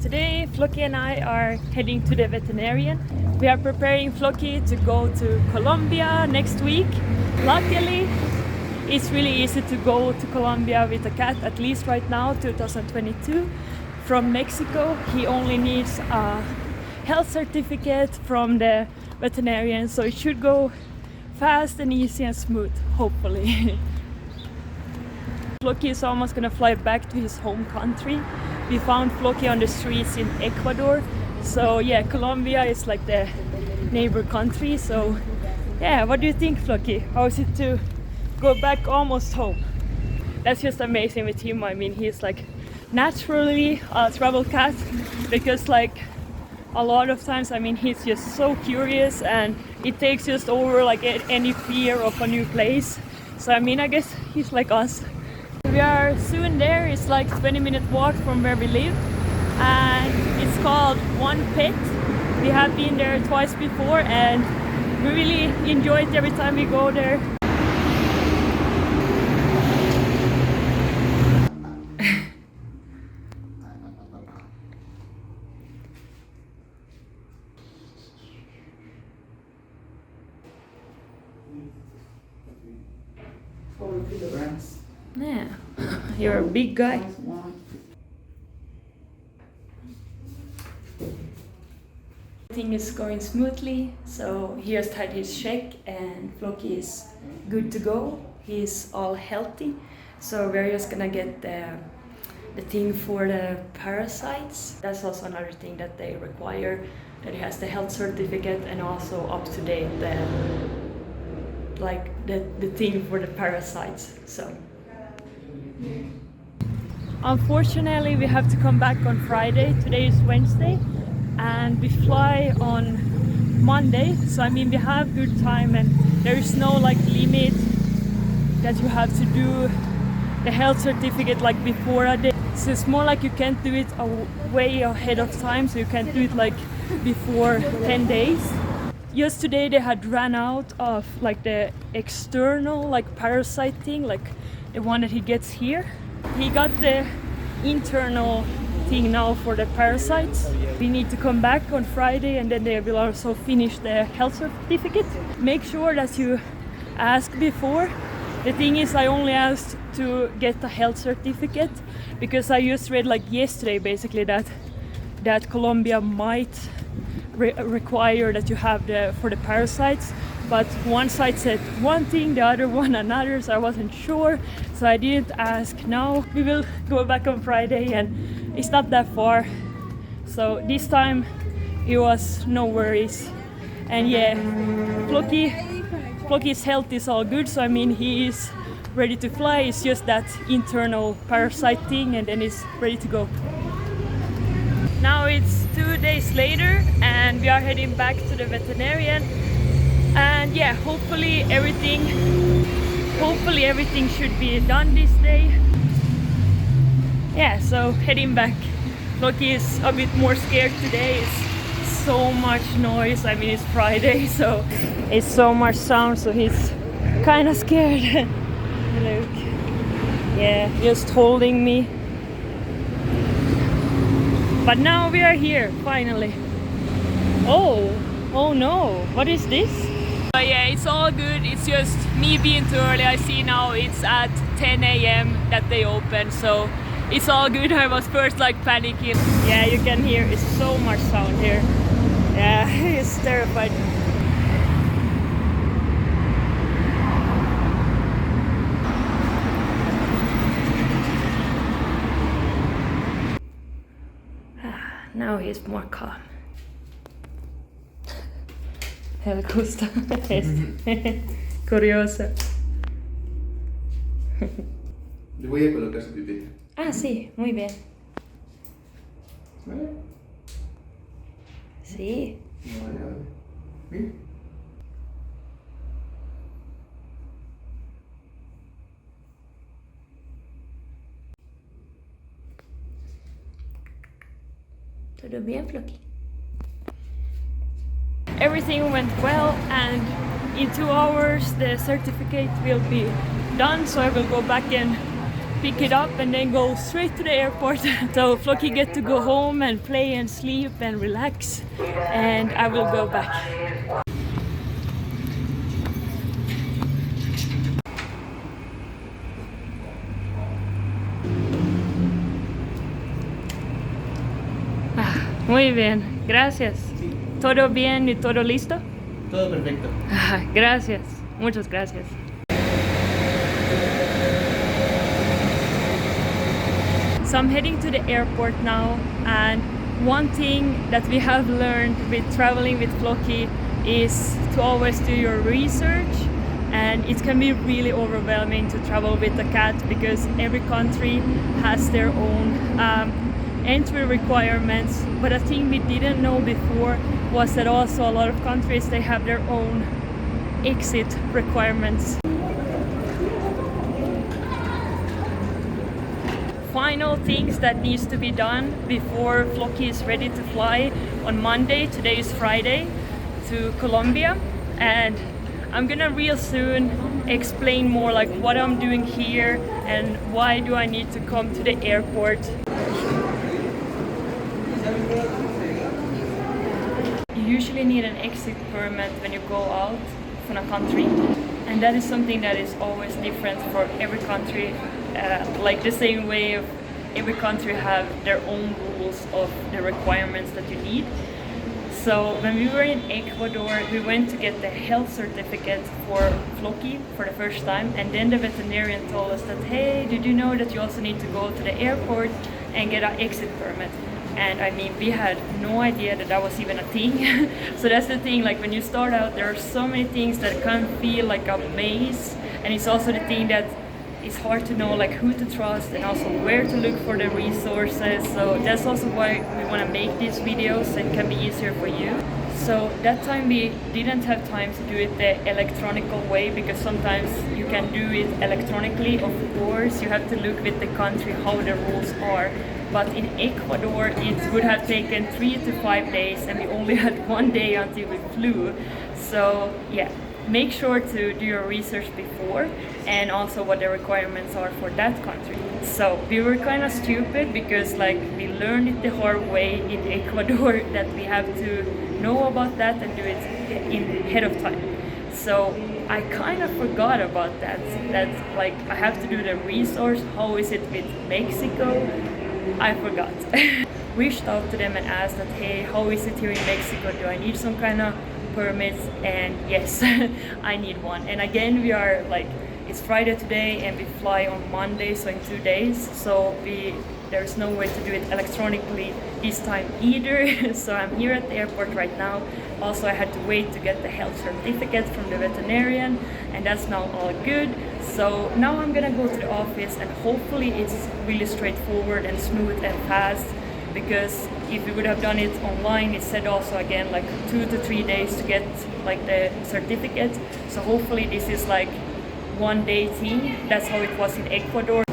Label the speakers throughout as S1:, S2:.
S1: Today, Floki and I are heading to the veterinarian. We are preparing Floki to go to Colombia next week. Luckily, it's really easy to go to Colombia with a cat, at least right now, 2022. From Mexico, he only needs a health certificate from the veterinarian, so it should go fast and easy and smooth, hopefully. Floki is almost gonna fly back to his home country. We found Floki on the streets in Ecuador. So yeah, Colombia is like the neighbor country. So yeah, what do you think, Floki? How is it to go back almost home? That's just amazing with him. I mean, he's like naturally a travel cat because like a lot of times, I mean, he's just so curious and it takes just over like any fear of a new place. So I mean, I guess he's like us. We are soon there. It's like 20-minute walk from where we live and it's called One Pet. We have been there twice before and we really enjoy it every time we go there. Yeah, you're a big guy. Everything is going smoothly, so he just had his check and Floki is good to go. He's all healthy, so we're just gonna get the thing for the parasites. That's also another thing that they require, that he has the health certificate and also up to date the thing for the parasites. So unfortunately we have to come back on Friday. Today is Wednesday and we fly on Monday, so I mean we have good time and there is no like limit that you have to do the health certificate like before a day. So it's more like you can't do it way ahead of time, so you can't do it like before 10 days. Just today they had ran out of like the external like parasite thing, like the one that he gets here. He got the internal thing now for the parasites. We need to come back on Friday and then they will also finish the health certificate. Make sure that you ask before. The thing is, I only asked to get the health certificate because I just read like yesterday basically that Colombia might require that you have for the parasites, but one side said one thing, the other one another, so I wasn't sure, so I didn't ask. Now we will go back on Friday and it's not that far, so this time it was no worries. And yeah, Floki's health is all good, so I mean he is ready to fly. It's just that internal parasite thing and then he's ready to go. Now it's 2 days later and we are heading back to the veterinarian, and yeah, hopefully everything should be done this day. Yeah, so heading back. Floki is a bit more scared today. It's so much noise. I mean, it's Friday, so it's so much sound, so he's kind of scared. Look, yeah, just holding me. But now we are here, finally. Oh no, what is this? But yeah, it's all good. It's just me being too early. I see now it's at 10 a.m. that they open, so it's all good. I was first like panicking. Yeah, you can hear it's so much sound here. Yeah, it's terrified. Now he's more calm. Me gusta. Es curioso.
S2: Le voy a colocar su pipí.
S1: Ah, sí, muy bien.
S2: ¿Vale?
S1: Sí.
S2: Vale. Bien.
S1: Todo bien, Floki? Everything went well and in 2 hours the certificate will be done, so I will go back and pick it up and then go straight to the airport. So Floki get to go home and play and sleep and relax, and I will go back. Muy bien, gracias. ¿Todo bien y todo listo?
S2: Todo perfecto.
S1: Gracias, muchas gracias. So I'm heading to the airport now, and one thing that we have learned with traveling with Floki is to always do your research, and it can be really overwhelming to travel with a cat because every country has their own entry requirements. But a thing we didn't know before was that also a lot of countries, they have their own exit requirements. Final things that needs to be done before Floki is ready to fly on Monday. Today is Friday, to Colombia, and I'm gonna real soon explain more like what I'm doing here and why do I need to come to the airport. You usually need an exit permit when you go out from a country, and that is something that is always different for every country. Like the same way of every country have their own rules of the requirements that you need. So when we were in Ecuador, we went to get the health certificate for Floki for the first time, and then the veterinarian told us that, hey, did you know that you also need to go to the airport and get an exit permit? And I mean, we had no idea that that was even a thing. So that's the thing, like when you start out, there are so many things that can feel like a maze, and it's also the thing that it's hard to know like who to trust and also where to look for the resources. So that's also why we want to make these videos, and it can be easier for you. So that time we didn't have time to do it the electronical way, because sometimes you can do it electronically, of course. You have to look with the country how the rules are. But in Ecuador it would have taken 3 to 5 days, and we only had 1 day until we flew. So yeah, make sure to do your research before, and also what the requirements are for that country. So we were kind of stupid because like we learned it the hard way in Ecuador that we have to know about that and do it ahead of time. So I kind of forgot about that like I have to do the research. How is it with Mexico? I forgot. Reached out to them and asked that, hey, how is it here in Mexico? Do I need some kind of permits? And yes, I need one. And again, we are like, it's Friday today and we fly on Monday, so in 2 days. So there's no way to do it electronically this time either. So I'm here at the airport right now. Also, I had to wait to get the health certificate from the veterinarian, and that's now all good. So now I'm gonna go to the office, and hopefully it's really straightforward and smooth and fast, because if we would have done it online, it said also again like 2 to 3 days to get like the certificate. So hopefully this is like 1 day thing. That's how it was in Ecuador.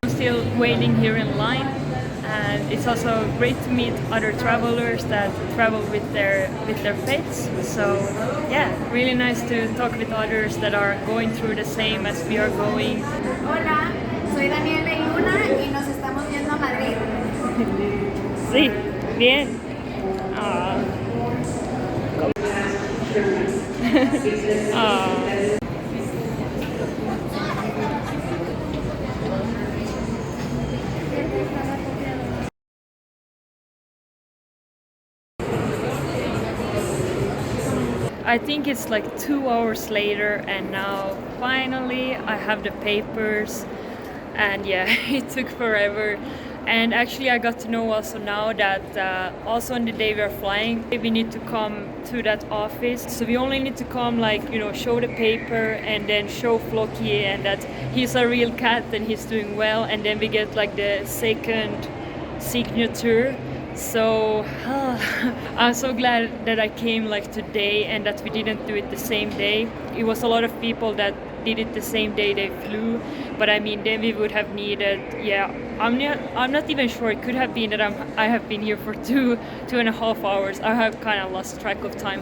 S1: I'm still waiting here in line, and it's also great to meet other travelers that travel with their pets. So yeah, really nice to talk with others that are going through the same as we are going.
S3: Hola, soy Daniela y Luna y nos estamos yendo a Madrid.
S1: Sí, bien. Ah. Ah. I think it's like 2 hours later, and now finally I have the papers, and yeah, it took forever. And actually I got to know also now that also on the day we are flying, we need to come to that office. So we only need to come like, you know, show the paper and then show Floki and that he's a real cat and he's doing well, and then we get like the second signature. So I'm so glad that I came like today and that we didn't do it the same day. It was a lot of people that did it the same day they flew, but I mean then we would have needed, yeah, I'm not even sure. It could have been that I have been here for two and a half hours. I have kind of lost track of time.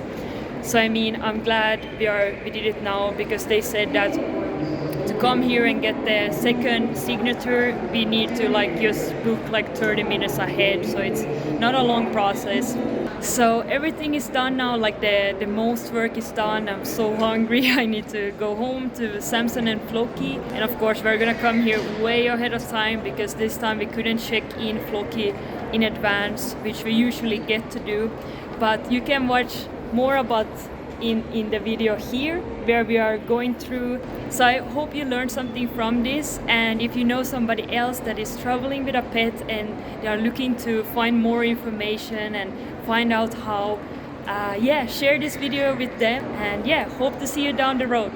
S1: So I mean, I'm glad we did it now, because they said that to come here and get the second signature, we need to like just book like 30 minutes ahead, so it's not a long process. So everything is done now, like the most work is done. I'm so hungry. I need to go home to Samson and Floki, and of course we're gonna come here way ahead of time, because this time we couldn't check in Floki in advance, which we usually get to do. But you can watch more about in the video here, where we are going through. So I hope you learned something from this, and if you know somebody else that is traveling with a pet and they are looking to find more information and find out how, share this video with them, and hope to see you down the road.